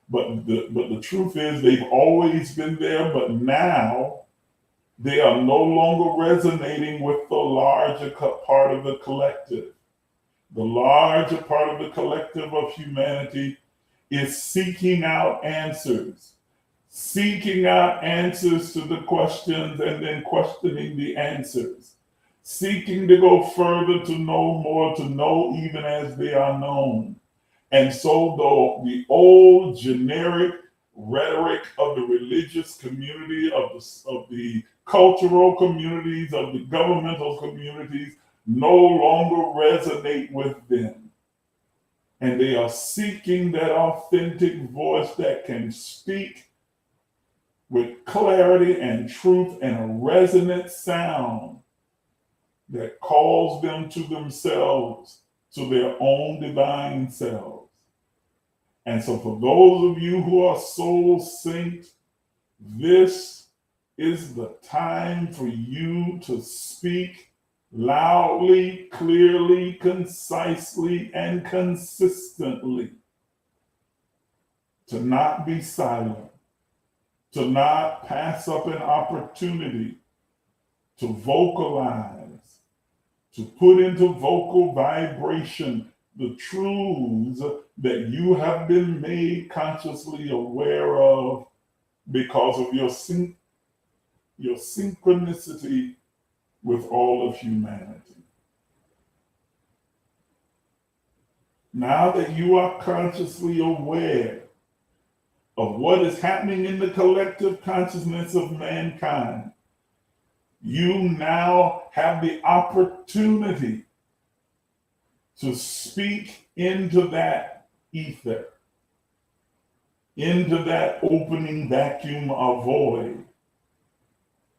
But the truth is, they've always been there, but now they are no longer resonating with the larger part of the collective. The larger part of the collective of humanity is seeking out answers to the questions and then questioning the answers, seeking to go further, to know more, to know even as they are known. And so the old generic rhetoric of the religious community, of the cultural communities, of the governmental communities, no longer resonate with them. And they are seeking that authentic voice that can speak with clarity and truth and a resonant sound that calls them to themselves, to their own divine selves. And so for those of you who are soul synced, this is the time for you to speak loudly, clearly, concisely, and consistently. To not be silent, to not pass up an opportunity to vocalize, to put into vocal vibration the truths that you have been made consciously aware of because of your synchronicity with all of humanity. Now that you are consciously aware of what is happening in the collective consciousness of mankind, you now have the opportunity to speak into that ether, into that opening vacuum of void,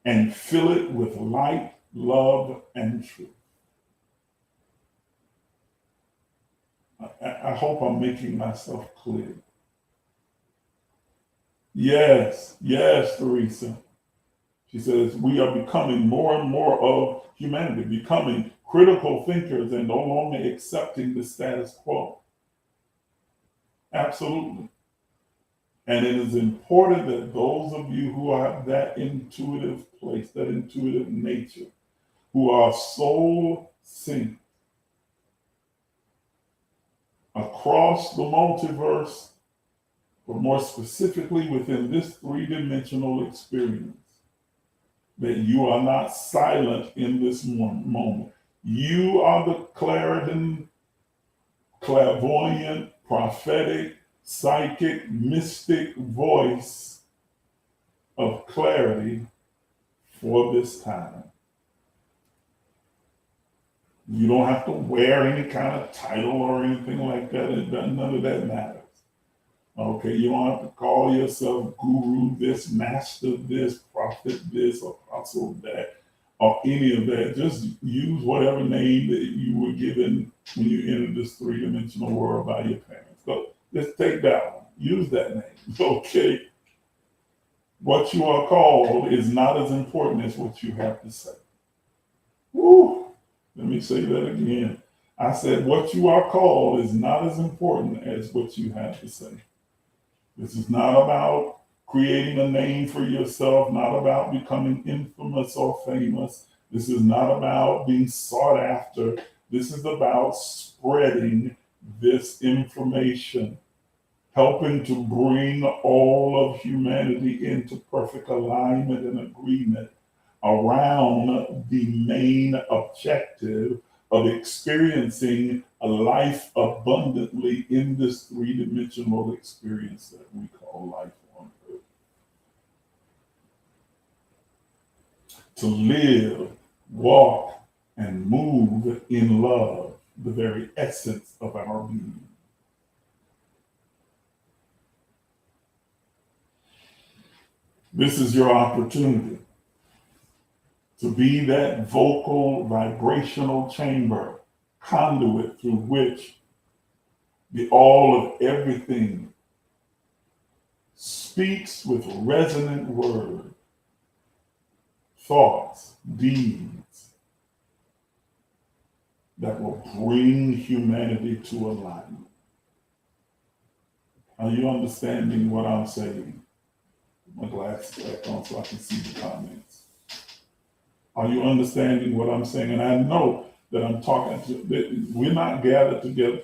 and fill it with light, love, and truth. I hope I'm making myself clear. Yes, Teresa. She says, we are becoming more and more of humanity, becoming critical thinkers and no longer accepting the status quo. Absolutely. And it is important that those of you who have that intuitive place, that intuitive nature, who are soul synced across the multiverse, but more specifically within this three-dimensional experience, that you are not silent in this moment. You are the clarion, clairvoyant, prophetic, psychic, mystic voice of clarity for this time. You don't have to wear any kind of title or anything like that. None of that matters. Okay, you don't have to call yourself guru this, master this, prophet this, apostle that. or any of that. Just use whatever name that you were given when you entered this three-dimensional world by your parents. So just take that one. Use that name. Okay. What you are called is not as important as what you have to say. Woo! Let me say that again. I said what you are called is not as important as what you have to say. This is not about creating a name for yourself, not about becoming infamous or famous. This is not about being sought after. This is about spreading this information, helping to bring all of humanity into perfect alignment and agreement around the main objective of experiencing a life abundantly in this three-dimensional experience that we call life on earth. To live, walk, and move in love, the very essence of our being. This is your opportunity to be that vocal vibrational chamber, conduit through which the all of everything speaks with resonant word, thoughts, deeds that will bring humanity to alignment. Are you understanding what I'm saying? My glasses back on so I can see the comments. Are you understanding what I'm saying? And I know that I'm talking to, that we're not gathered together,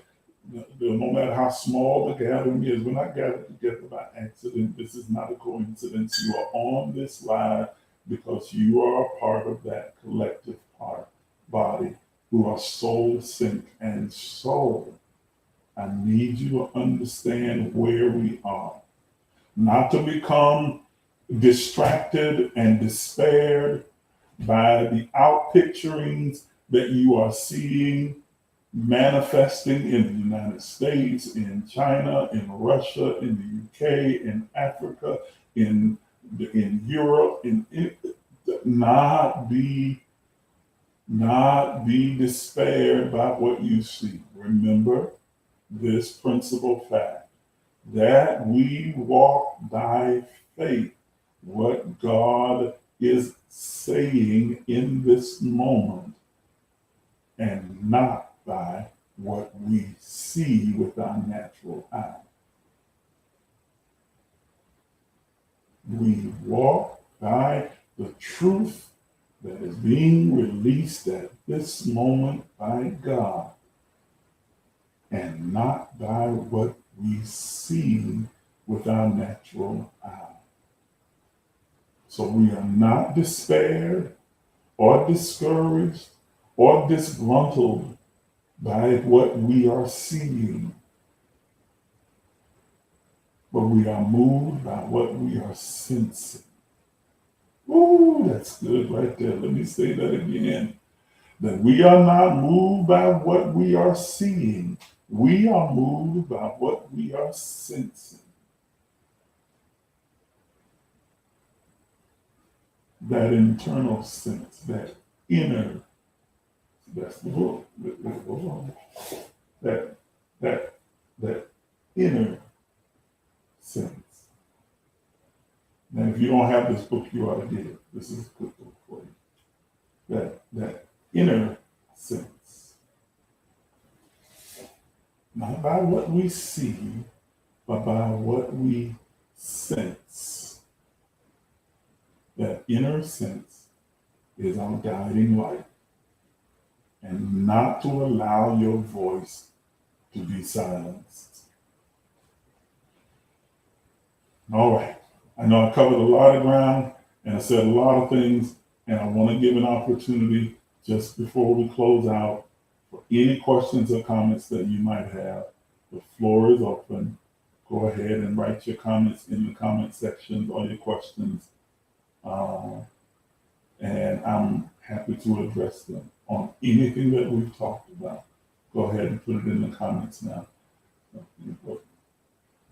no matter how small the gathering is, we're not gathered together by accident. This is not a coincidence. You are on this live because you are a part of that collective body who are soul, sync, and soul. I need you to understand where we are. Not to become distracted and despaired by the outpicturings that you are seeing manifesting in the United States, in China, in Russia, in the UK, in Africa, in Europe, not be despaired by what you see. Remember this principal fact, that we walk by faith, what God is saying in this moment, and not by what we see with our natural eye. We walk by the truth that is being released at this moment by God, and not by what we see with our natural eye. So we are not despaired or discouraged or disgruntled by what we are seeing, but we are moved by what we are sensing. Ooh, that's good right there. Let me say that again. That we are not moved by what we are seeing. We are moved by what we are sensing. That internal sense, that inner, that's the book. That inner sense. Now, if you don't have this book, you ought to get it. This is a good book for you. That inner sense. Not by what we see, but by what we sense. That inner sense is our guiding light. And not to allow your voice to be silenced. All right. I know I covered a lot of ground and I said a lot of things, and I want to give an opportunity just before we close out for any questions or comments that you might have. The floor is open. Go ahead and write your comments in the comment section or your questions. And I'm happy to address them on anything that we've talked about. Go ahead and put it in the comments now.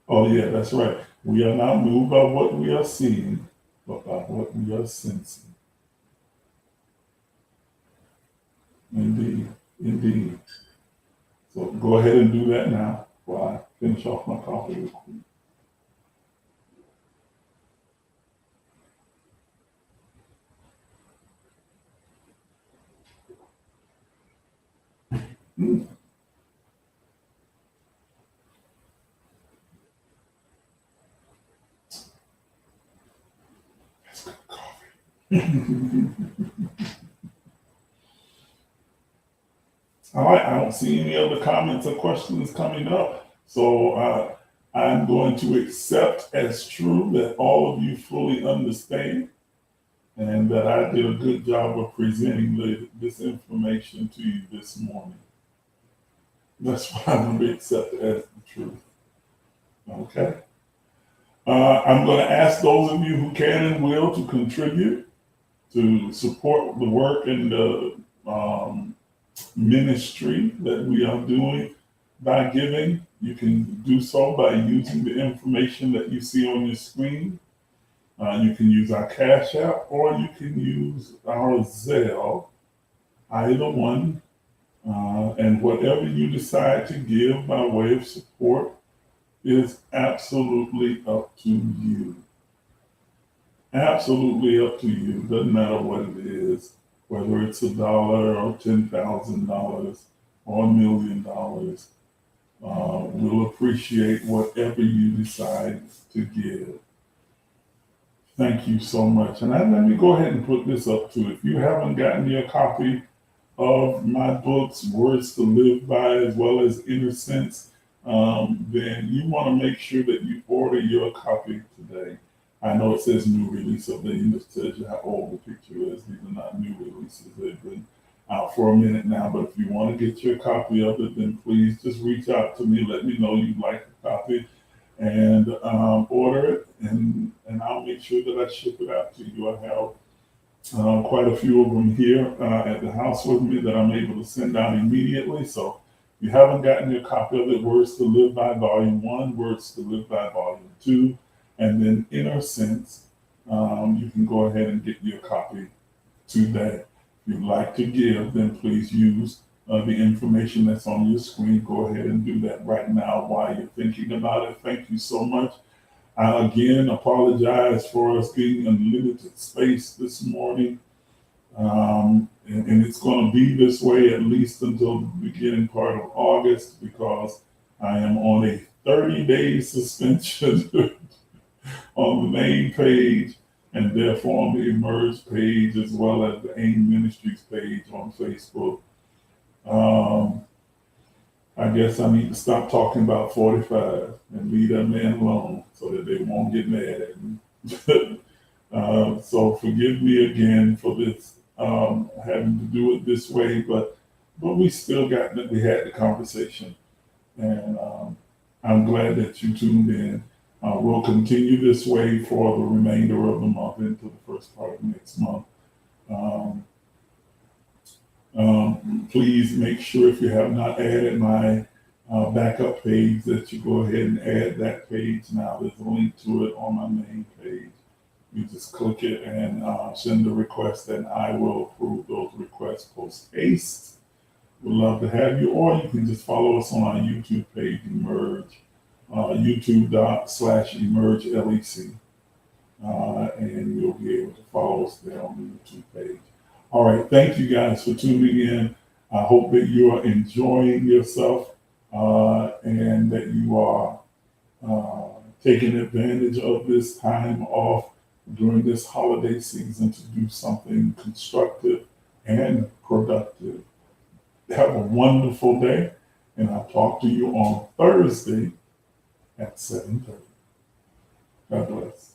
Oh yeah, that's right. We are not moved by what we are seeing, but by what we are sensing. Indeed. Indeed. So go ahead and do that now while I finish off my coffee real quick. Mm. That's good coffee. All right, I don't see any other comments or questions coming up. So I'm going to accept as true that all of you fully understand and that I did a good job of presenting this information to you this morning. That's what I'm going to accept as the truth. Okay. I'm going to ask those of you who can and will to contribute to support the work and the ministry that we are doing by giving. You can do so by using the information that you see on your screen. You can use our Cashapp or you can use our Zelle, either one. And whatever you decide to give by way of support is absolutely up to you. Absolutely up to you. Doesn't matter what it is, whether it's $1 or $10,000 or $1 million. We'll appreciate whatever you decide to give. Thank you so much. And let me go ahead and put this up too. If you haven't gotten your copy of my books, Words to Live By, as well as Inner Sense, then you want to make sure that you order your copy today. I know it says new release up there. It tells you how old the picture is. These are not new releases. They've been out for a minute now. But if you want to get your copy of it, then please just reach out to me. Let me know you'd like a copy and order it. And I'll make sure that I ship it out to you. I have quite a few of them here at the house with me that I'm able to send out immediately. So if you haven't gotten your copy of it, Words to Live By Volume 1, Words to Live By Volume 2, and then Inner Sense, you can go ahead and get your copy today. If you'd like to give, then please use the information that's on your screen. Go ahead and do that right now while you're thinking about it. Thank you so much. I again apologize for us being in limited space this morning. And it's going to be this way at least until the beginning part of August, because I am on a 30-day suspension on the main page and therefore on the Emerge page, as well as the AIM Ministries page on Facebook. I guess I need to stop talking about 45 and leave that man alone so that they won't get mad at me. So forgive me again for this, having to do it this way, but we still got that. We had the conversation, and I'm glad that you tuned in. We'll continue this way for the remainder of the month into the first part of next month. Please make sure, if you have not added my backup page, that you go ahead and add that page now. There's a link to it on my main page. You just click it and send a request, and I will approve those requests post haste. We'd love to have you, or you can just follow us on our YouTube page, Emerge, youtube.com/Emerge LEC, and you'll be able to follow us there on the YouTube page. All right, thank you guys for tuning in. I hope that you are enjoying yourself and that you are taking advantage of this time off during this holiday season to do something constructive and productive. Have a wonderful day, and I'll talk to you on Thursday at 7:30. God bless.